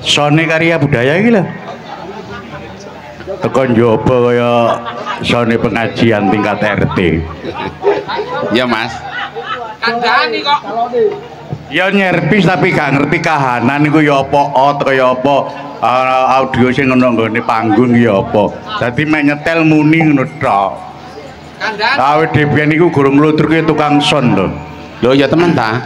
sone karya budaya iki lho. Tekan njaba kaya sone pengajian tingkat RT. Ya Mas. Kandhani kok. Ya nyerpis tapi gak ngerti kahanan iku ya apa kaya apa audio sing ngono nggone panggung ya apa. Dadi mek nyetel muni ngono tok. Kandhani. Awake dhewe niku gurung mlutruke tukang son lho. Lho ya temen ta?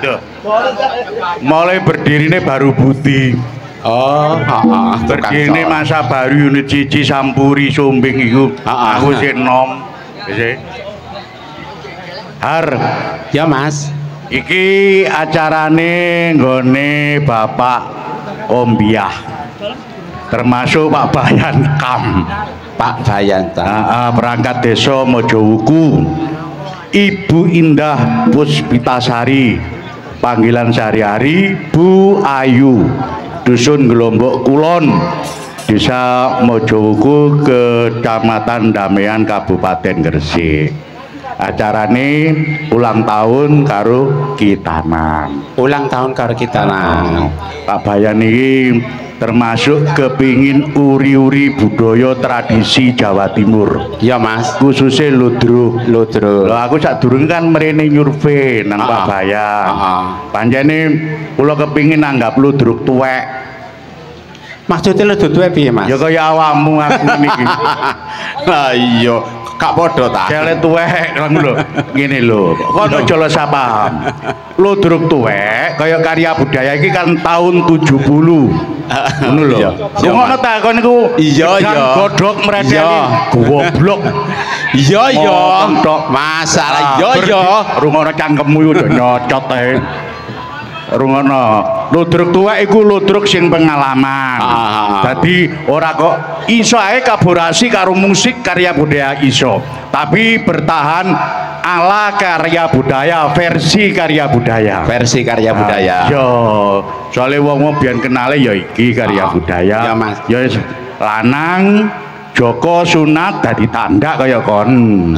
Mulai berdirine baru Budi. Oh, heeh. Berdiri masa baru unit cici sampuri sumbing iku. Aku sih nom. Wis. Har. Ya Mas. Iki acarane nggone Bapak Ombiah. Termasuk Pak Bayan Kam. Pak Bayanta. Perangkat desa Mojowuku. Ibu Indah Puspitasari. Panggilan sehari-hari Bu Ayu. Dusun Gelombok Kulon, Desa Mojowuku, Kecamatan Damean, Kabupaten Gresik. Acarane ulang tahun karo Kitanan. Ulang tahun karo Kitanan. Pak Bayan ini termasuk kepingin uri-uri budaya tradisi Jawa Timur. Ya Mas. Khususnya ludruk. Ludruk. Loh, aku sak durung kan mrene nyurvei nang Pak Bayan. Panjene kula kepingin nanggap ludruk tuwek. Maksudnya ludruk tuwek piye Mas? Ya kaya awakmu aku niki. Lah iya, gak padha ta. Cele tuwek kan lho. Ngene lho. Kono aja lo paham. Ludruk tuwek kaya karya budaya iki kan tahun 70. Ngono lho. Ngono ta kon niku. Iya iya. Godhok mredeli goblok. Iya iya. Tok Masalah iya iya. Rungono cangkemmu udah nyocot ae. Rungono. Ludruk tuwek iku ludruk sing pengalaman. Dadi ora kok iso ae kaborasi karo musik karya budaya iso. Tapi bertahan ala karya budaya, versi karya budaya. Versi karya budaya. Yo, soalnya wong-wong biyen kenale ya iki karya budaya. Ya Mas. Ya lanang Joko sunat dadi tanda kaya kon.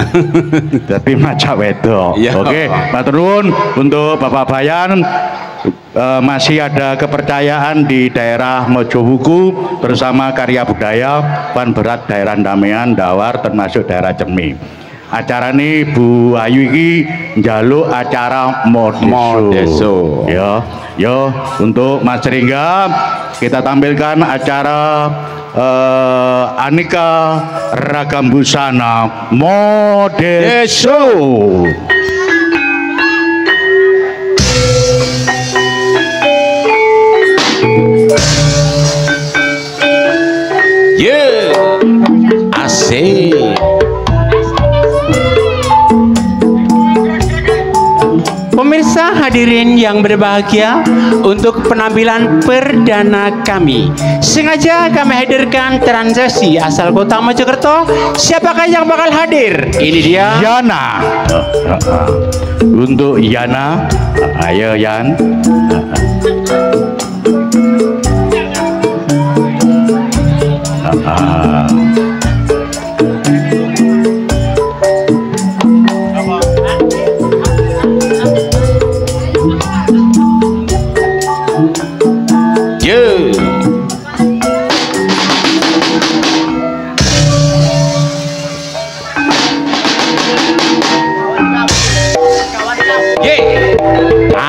Dadi maca wedok. Oke, matur nuwun untuk Bapak Bayan. Masih ada kepercayaan di daerah Mojowuku bersama karya budaya Pan Berat daerah Damean, Dawar termasuk daerah Cemi. Acara ini Bu Ayu iki njaluk acara Modeso. Yo untuk Mas Ringga kita tampilkan acara aneka ragam busana Modeso. Asik. Pemirsa hadirin yang berbahagia, untuk penampilan perdana kami sengaja kami hadirkan transaksi asal kota Mojokerto. Siapakah yang bakal hadir? Ini dia Yana. Untuk Yana, ayo Yan.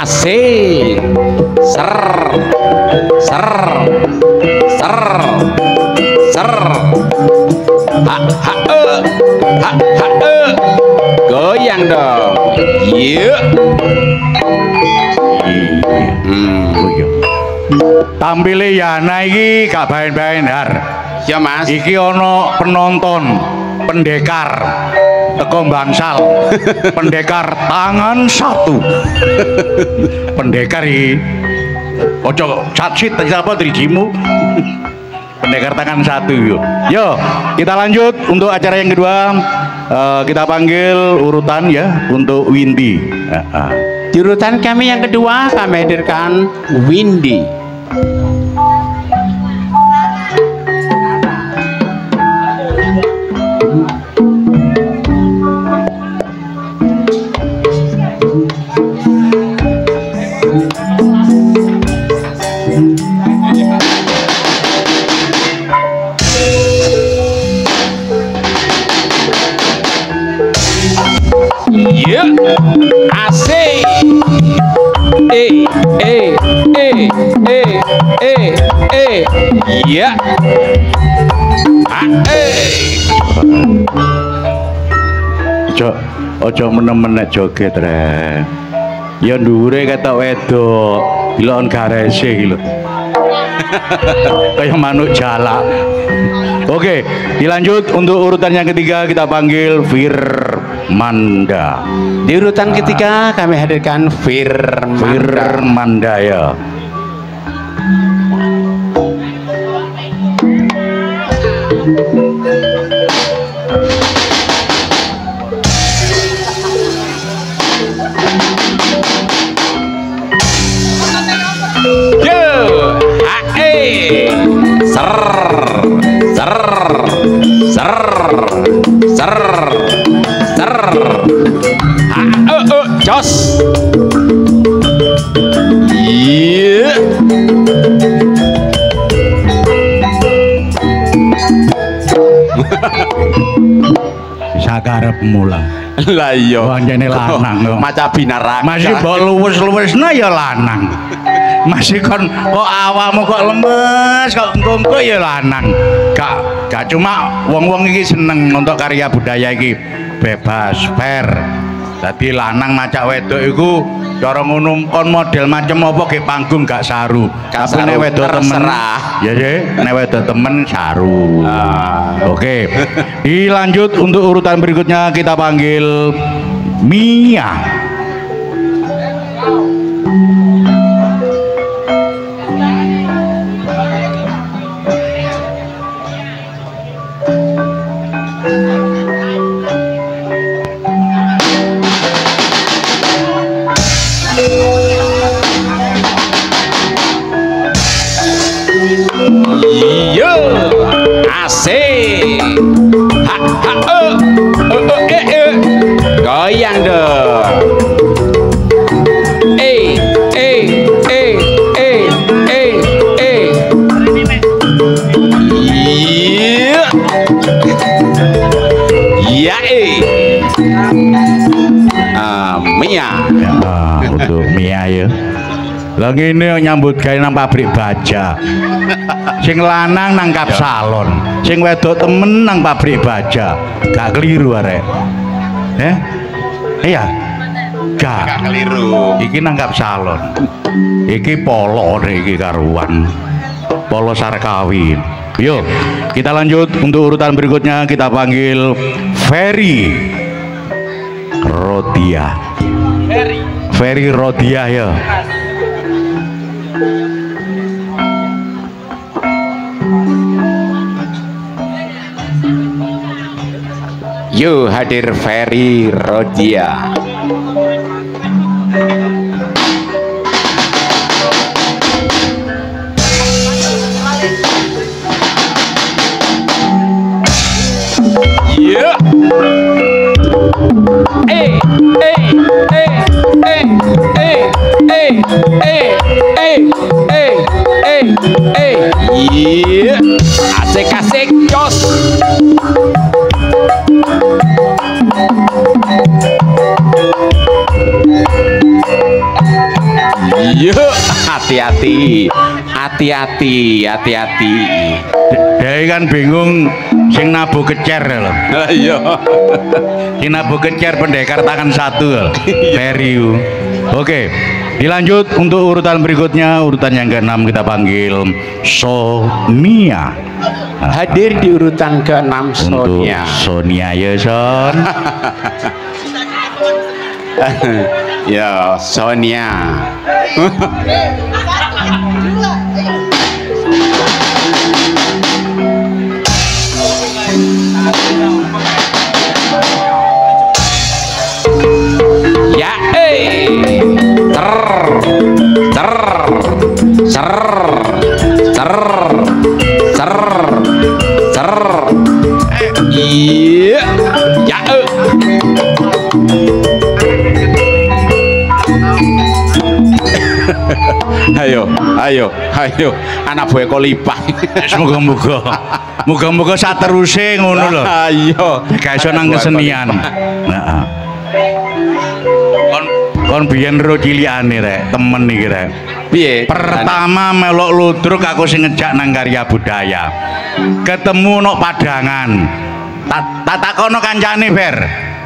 Asik. Ser ser ser ser ha ha ha ha goyang dong. Yuk. Tampile Yana iki gak baen-baen Har. Ya Mas. Iki ono penonton pendekar teko bangsal. Pendekar tangan satu. Pendekar iki ojo cacit apa drijimu. Pendekar tangan satu yuk. Yo, kita lanjut untuk acara yang kedua. Kita panggil urutan ya untuk Windy. Di urutan kami yang kedua kami hadirkan Windy. iya. Ojo menemen joget re. Ya ndure ketok wedok, ilon garese iki lho. Kayak manuk jalak. Oke, dilanjut untuk urutan yang ketiga kita panggil Firmanda. Di urutan ketiga kami hadirkan Firmanda ya. Jos. Iya. Bisa karep mula. Lah iya. Wanjane lanang. Maca binaraka. Masih mbok luwes-luwesna ya lanang. Masih kok awakmu kok lemes kok engko ya lanang. Gak cuma wong-wong iki seneng untuk karya budaya iki bebas fair. Dadi lanang macak wedok iku cara ngono kon model macam apa ge panggung gak saru. Tapi nek wedok temen ya nek wedok temen saru. Oke. Dilanjut untuk urutan berikutnya kita panggil Mia. Iya, asik. Goyang dong. Iya. Iya, Mia. Untuk Mia ya. Lah ngene nyambut gawe nang pabrik baja. Sing lanang nang kap salon, sing wedok temen nang pabrik baja. Gak keliru arek. Iya. Gak keliru. Iki nang kap salon. Iki polo iki karuan. Polo Sarkawi. Yuk, kita lanjut untuk urutan berikutnya kita panggil Ferry Rodia. Ferry Rodia ya. Yo hadir Ferry Rodia. Yeah. Iya. Asik-asik jos. Yuk, hati-hati, hati-hati. Dia kan bingung, sing nabu kecer loh. Iya. Sing nabu kecer pendekar tangan satu loh. Periu. Oke, dilanjut untuk urutan berikutnya, urutan yang ke-6 kita panggil Sonia. Hadir di urutan ke-6 Sonia. Sonia ya Son. Ya Sonia. Ya iya ya ayo anak buah kolipah. Muga-muga sateruse ngono lho. Ayo gak iso nang kesenian. Heeh. kon biyen ro cilikane rek, temen iki rek. Piye? Pertama melok ludruk aku sing ngejak nang Karya Budaya. Ketemu nok Padangan. Tak takono kancane Fer.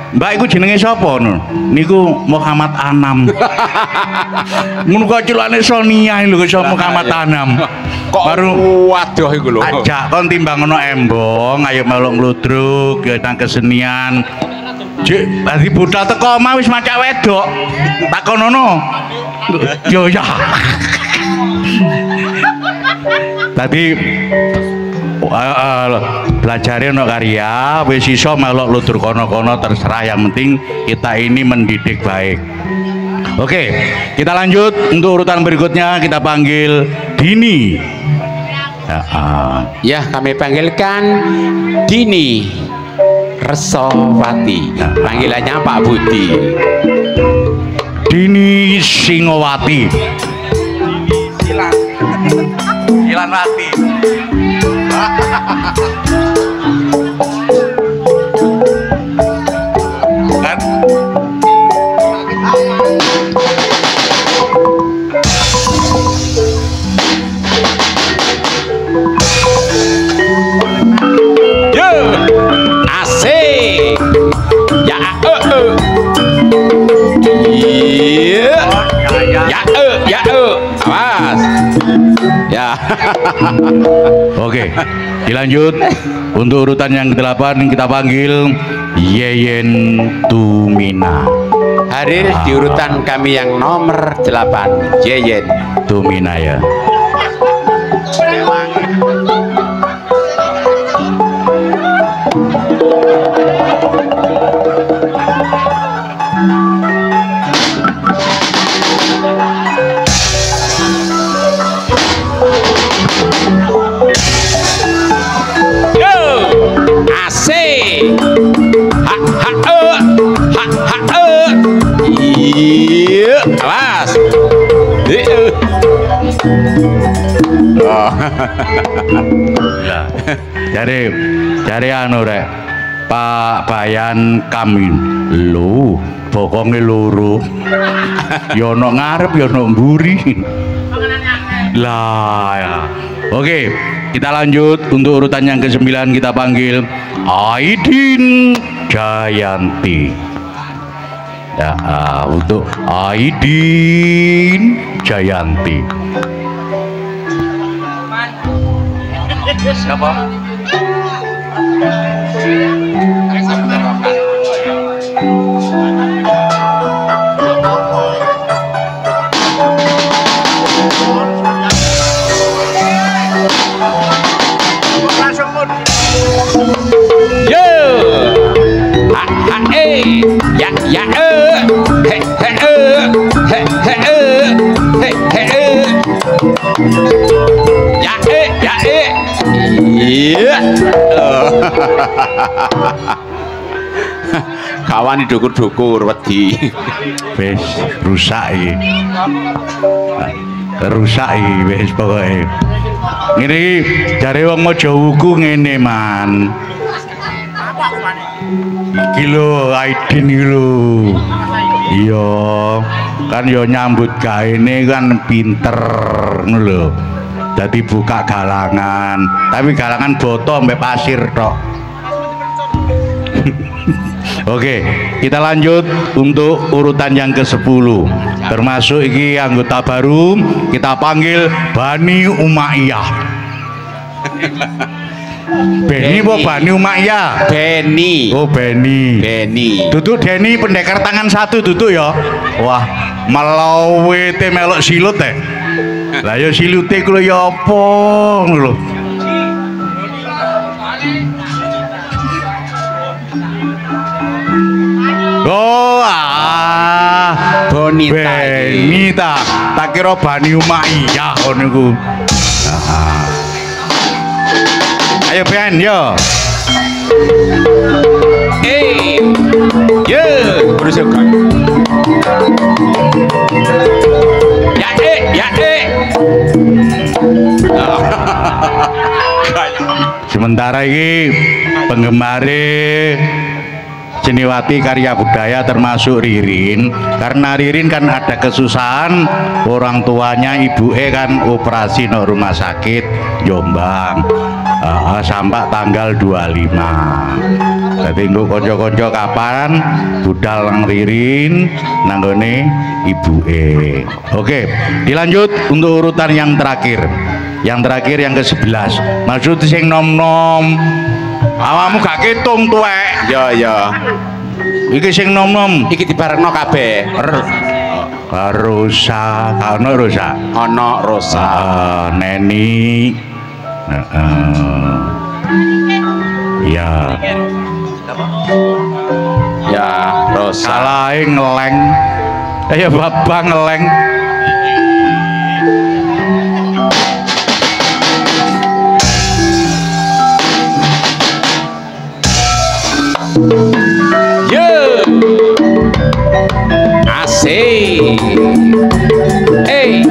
Mbak iku jenenge sapa no? Niku Muhammad Anam. Ngono kok celane Sonia lho iso Muhammad Anam. Kok baru waduh iku lho. Ajak kon timbang ono embong, ayo melok ludruk ya nang kesenian. Jek, dadi budal teko omah wis macak wedok. Takonono. Yo ya. Tadi belajarin no Karya wis iso melok ludur kono-kono terserah, yang penting kita ini mendidik baik. Oke, kita lanjut untuk urutan berikutnya, kita panggil Dini. Ya, kami panggilkan Dini Resowati. Panggilannya Pak Budi. Dini Singowati. Silanwati. Kan? Yo, asik. Ya, iya. Ya, awas. Ya. Oke, dilanjut untuk urutan yang ke-8 kita panggil Yeyen Tumina. Hadir di urutan kami yang nomor 8, Yeyen Tumina ya. Iya, awas. Cari anu rek, Pak Bayan kami lu bokonge loro. Yo ono ngarep yo ono mburi. Lah ya. Oke, kita lanjut untuk urutan yang ke-9, kita panggil Aidin Jayanti. Ya, untuk Aidin Jayanti. Siapa? Kawan dukur-dukur wedi. Wis rusak iki. Rusak iki wis pokoke. Ngene iki jare wong Majawuku ngene man. Iki lho Aidin iki lho. Iya, kan yo nyambut gaene kan pinter ngono lho. Dadi buka galangan, tapi galangan boto mbek pasir tok. Oke, kita lanjut untuk urutan yang ke-10. Termasuk iki anggota baru, kita panggil Bani Umayyah. Beni apa Bani Umayyah? Beni. Oh, Beni. Beni. Duduk Deni pendekar tangan satu duduk ya. Wah, melawe te melok silut teh. Lah ya silute ku ya apa lho. Oh, Bonita. Benita. Tak kira Bani Umayyah ngono iku. Ayo Ben yo. Yo, berusaha. Ya. Sementara ini penggemar Seniwati Karya Budaya termasuk Ririn, karena Ririn kan ada kesusahan orang tuanya, ibuke kan operasi no rumah sakit Jombang sampai tanggal 25. Jadi untuk konco-konco kapan budal nang Ririn nanggone ibuke. Oke, dilanjut untuk urutan yang terakhir. Yang terakhir yang ke-11. Maksud sing nom-nom awakmu gak ketung tuwek. Ya. Iki sing nom-nom Iki dibarengno kabeh. Rosa, ono Rosa. Ono Rosa. Neni. Ya. Ya, Rosa. Salahe ngeleng. Ya bapak ngeleng. Yo. Asik. Hey.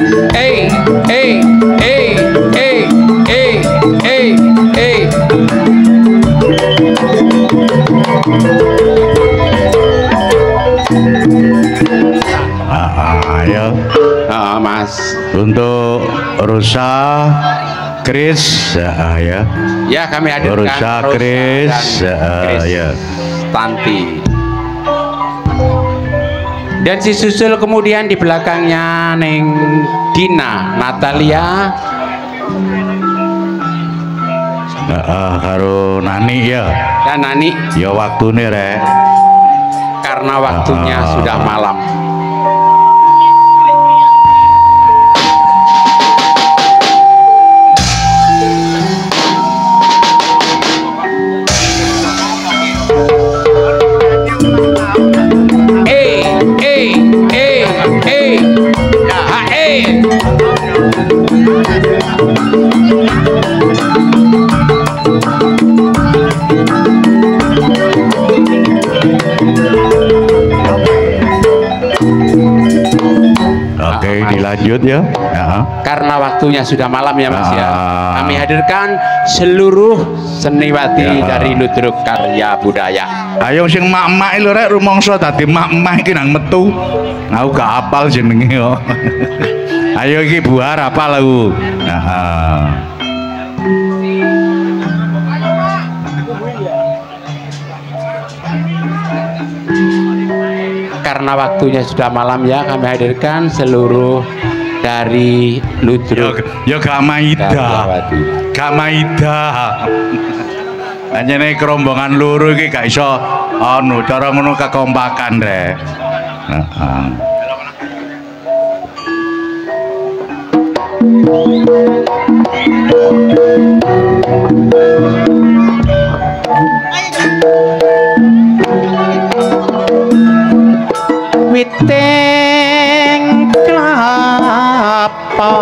Ayo. Mas. Untuk Rosa, Chris, ya. Ya, kami hadirkan Rosa, Chris, ya. Tanti. Dan si susul kemudian di belakangnya Neng Dina, Natalia, karo Nani ya. dan Nani. Ya waktune rek. Karena waktunya sudah malam. Oke, dilanjut ya. Karena waktunya sudah malam ya Mas ya. Kami hadirkan seluruh seniwati dari Ludruk Karya Budaya. Ayo sing mak-mak lho rek rumangsa dadi mak-mak iki nang metu. Aku gak apal jenenge kok. Ayo iki buar apa lagu. Karena waktunya sudah malam ya, kami hadirkan seluruh dari Ludruk. Ya gak maida. Gak maida. Anjene kerombongan loro iki gak iso anu cara ngono kekompakan rek. Witing klapa,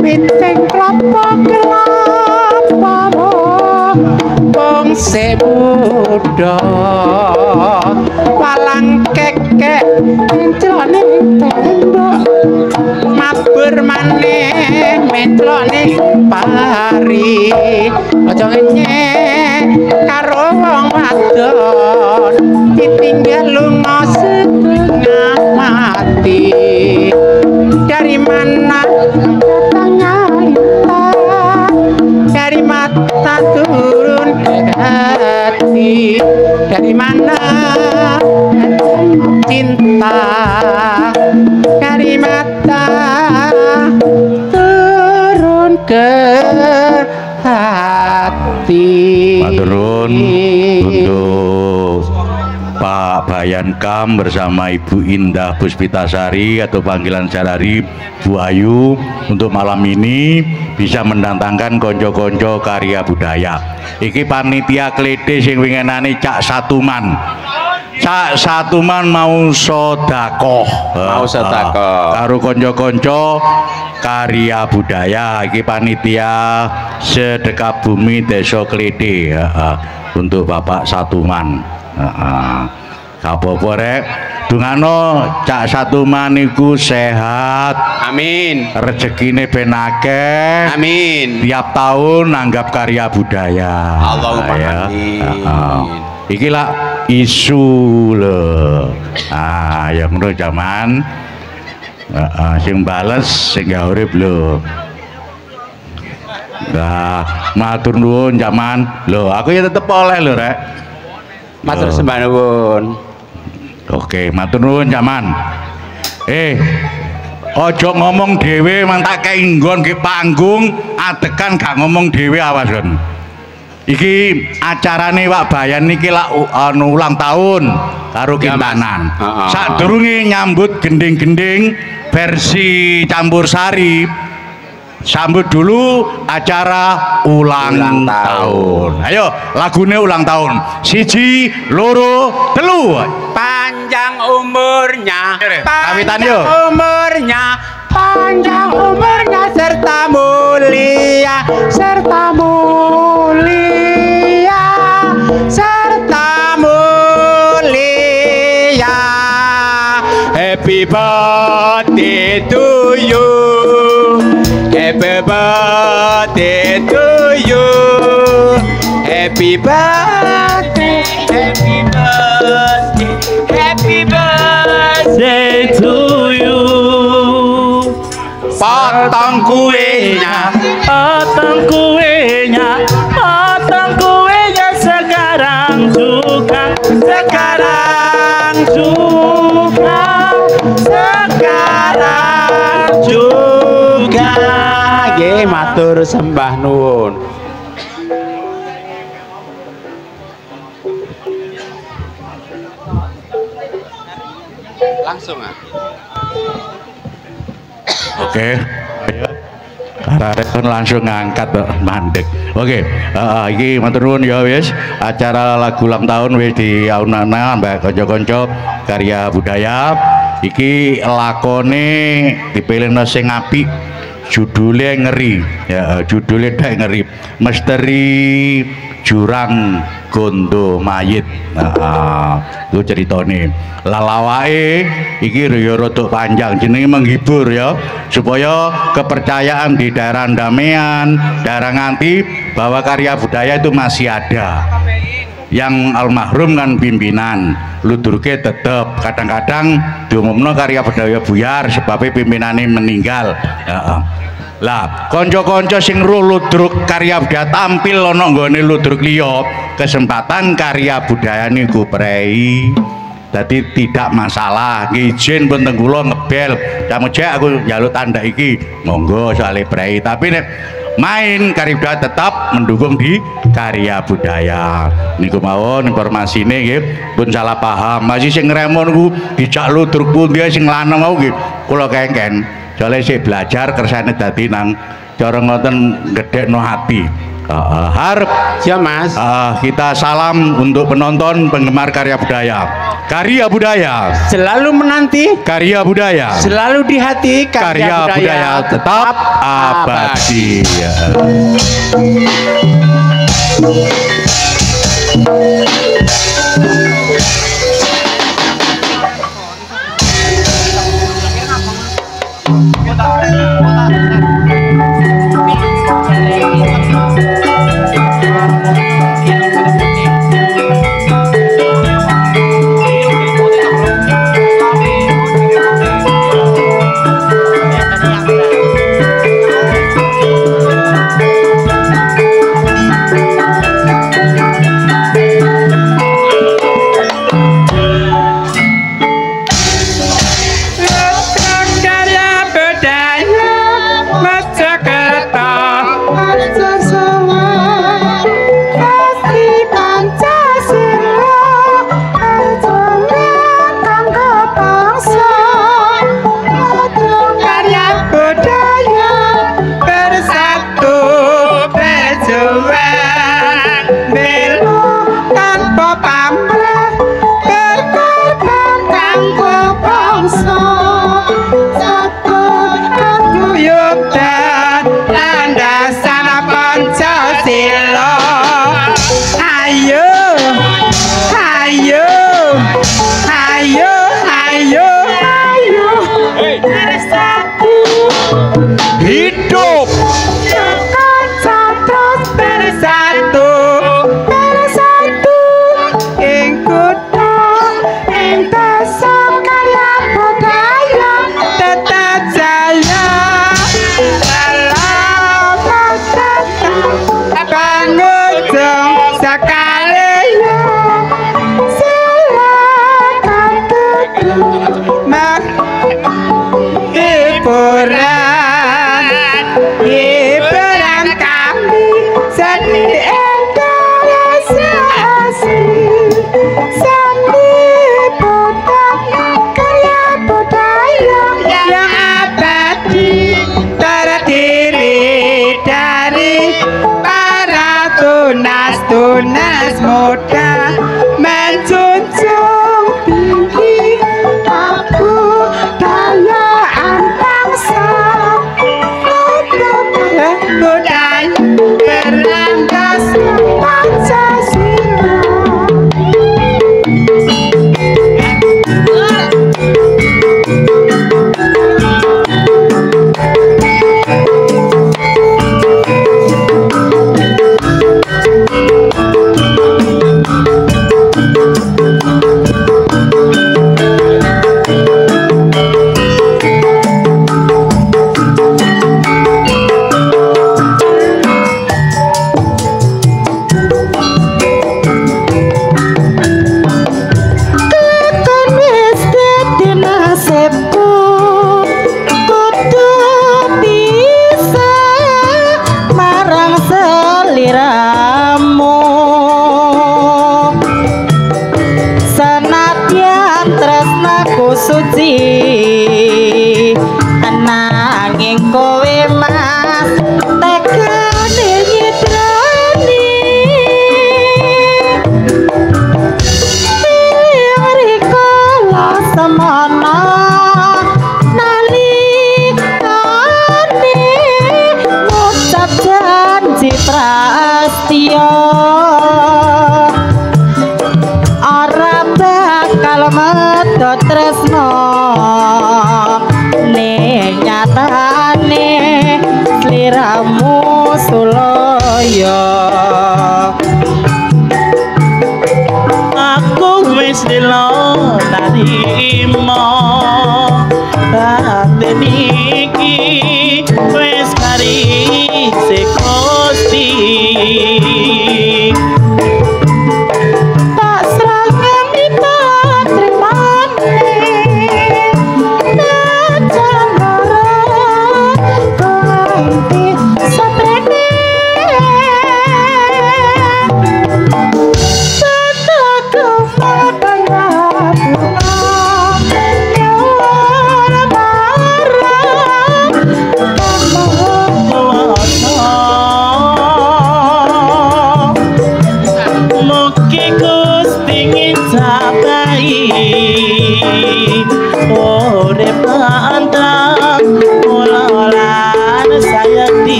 witing klapa wong sebudo walang kekek jroning tandha mabur maneh menclone pari aja ngenyek karo wong wadon ditinggal lunga setengah mati. Dari mana datangnya cinta, dari mata turun ke hati. Dari mana cinta, dari mata turun ke hati. Maturun untuk Pak Bayan Kam bersama Ibu Indah Puspitasari atau panggilan sehari-hari Bu Ayu untuk malam ini bisa mendatangkan konco-konco karya budaya. Iki panitia klede sing winginane Cak Satuman. Cak Satuman mau sedekah. Karo konco-konco karya budaya. Iki panitia sedekah bumi Desa Klede untuk Bapak Satuman. Apa-apa rek dungano Cak Satuman niku sehat, Amin. rezekine ben akeh, Amin. tiap tahun nanggap karya budaya. Allahumma Ya. amin. Iki lah isu lho. Ah, yang ngono zaman sing bales sing gak urip lho. Nah, matur nuwun zaman. Lho, aku ya tetep oleh lho, Rek. Matur sembah nuwun. Oke, matur nuwun zaman. Ojo ngomong dhewe mang tak kei nggon ke panggung, adekan gak ngomong dhewe awas kon. Iki acarane Wak Bayan niki lak ulang tahun karo Kintanan. Sadurunge nyambut gending-gending versi campursari, sambut dulu acara ulang tahun. Ayo lagune ulang tahun. 1, 2, 3. Panjang umurnya, Kawitan yo. panjang umurnya serta mulia, serta mulia, serta mulia. Happy birthday to you, happy birthday to you, happy birthday, happy birthday, happy birthday to you. Potong kuenya, Potong kuenya, potong kuenya sekarang juga, sekarang juga, sekarang juga. Nggih, matur sembah nuwun. Langsung ah. Oke. Karena langsung ngangkat mandek. Oke, iki matur nuwun ya wis. Acara lagu ulang tahun wis diaunana mbak kanca-kanca karya budaya. Iki lakone dipilihno sing apik. Judulnya ngeri. Ya, judulnya dak ngeri. Misteri Jurang Gondo Mayit. Itu ceritane. Lalawake iki ya rada panjang jenenge menghibur ya, supaya kepercayaan di daerah Damean, daerah Nganti bahwa karya budaya itu masih ada. Yang almarhum kan pimpinan, ludurke tetep kadang-kadang diumumno karya budaya buyar sebabnya pimpinannya meninggal. Lah, konco-konco sing ludruk karya budaya tampil ana nggone ludruk liya, kesempatan karya budaya niku prei. Jadi tidak masalah, izin pun tenggulo ngebel, kamu cek aku jaluk tanda iki, monggo soalnya prei. Tapi nek main karya budaya tetap mendukung di karya budaya. Niku mawon informasi ini, gitu. Pun salah paham, masih sing ngremon ku dijak ludruk pun dia sing lanang mau gitu, kulo kengken. Soalnya saya belajar kersane dadi nang cara ngoten gedekno hati. Harap ya Mas. Kita salam untuk penonton penggemar karya budaya. Karya budaya Selalu menanti, karya budaya selalu di hati, karya budaya tetap abadi. muda menjunjung tinggi aku daya bangsa budaya berlandas Pancasila. Nanging kowe mas tekane nyidrani rikala semana nalikane ngucap janji prastya ora bakal medhot tresno nyatane sliramu sulaya aku wis dilo narimo batin iki wis kari sekosti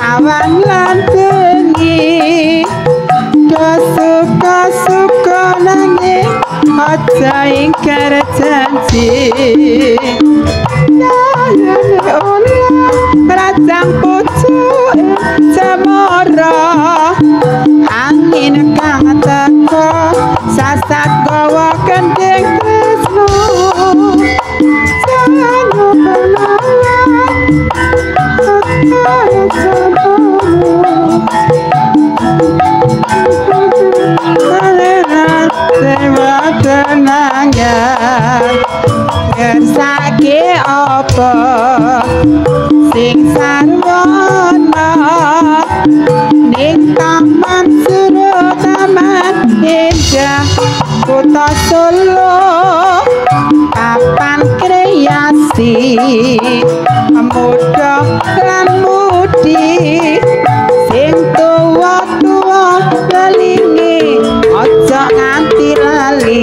awan lan bengi suka nanging aja ingkar janji sayane olah rajang pucuk cemara angin kang teko sasat gawa kending tresno jangan penawat tenangan ngersake apa sing sarwana ning taman suruh taman indah kota Solo papan kreasi muda lan mudi sing tuwa-tuwa belingi aja nganti lali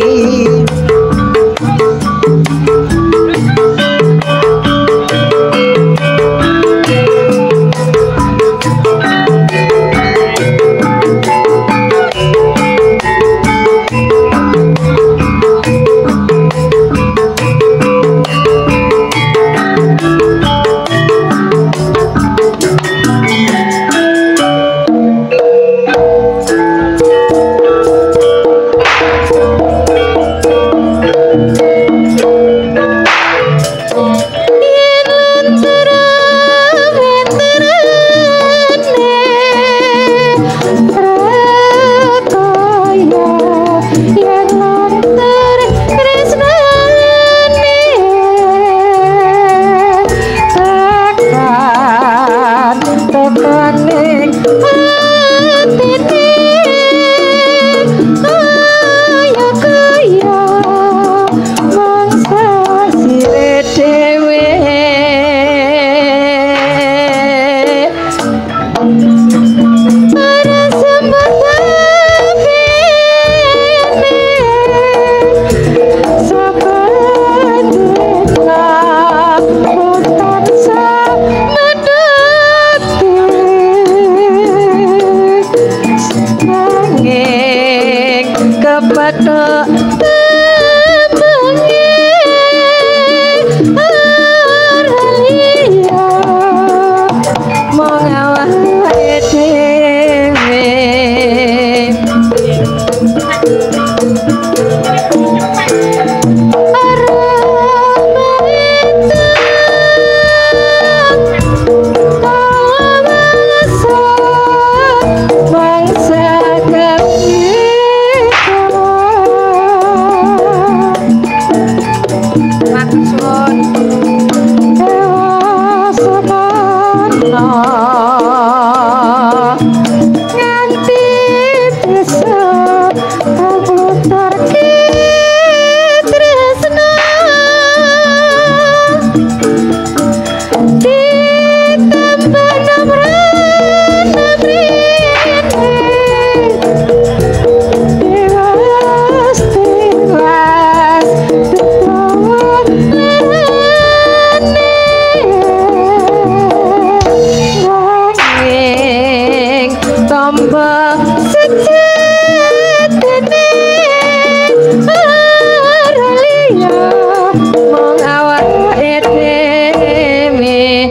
nganti bisa ngluturke tresna ditambah namrana mrene tiwas tetawon nanging tambah sejatine ora liya mung awake dhewe.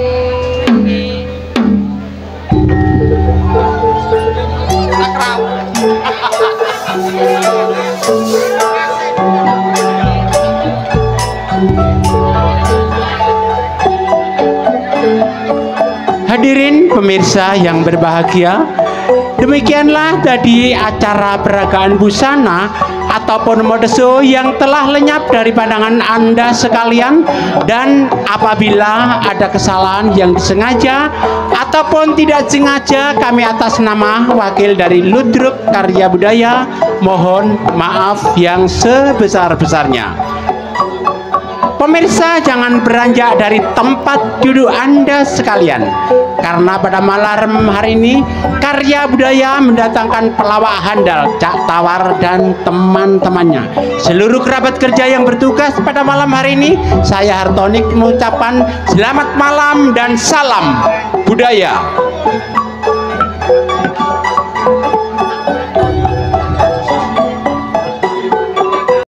Hadirin pemirsa yang berbahagia, demikianlah tadi acara peragaan busana ataupun mode show yang telah lenyap dari pandangan Anda sekalian. Dan apabila ada kesalahan yang disengaja ataupun tidak sengaja, kami atas nama wakil dari Ludruk Karya Budaya mohon maaf yang sebesar-besarnya. Pemirsa, jangan beranjak dari tempat duduk Anda sekalian, karena pada malam hari ini Karya Budaya mendatangkan pelawak handal Cak Tawar dan teman-temannya. Seluruh kerabat kerja yang bertugas pada malam hari ini, saya Hartonik mengucapkan selamat malam dan salam budaya.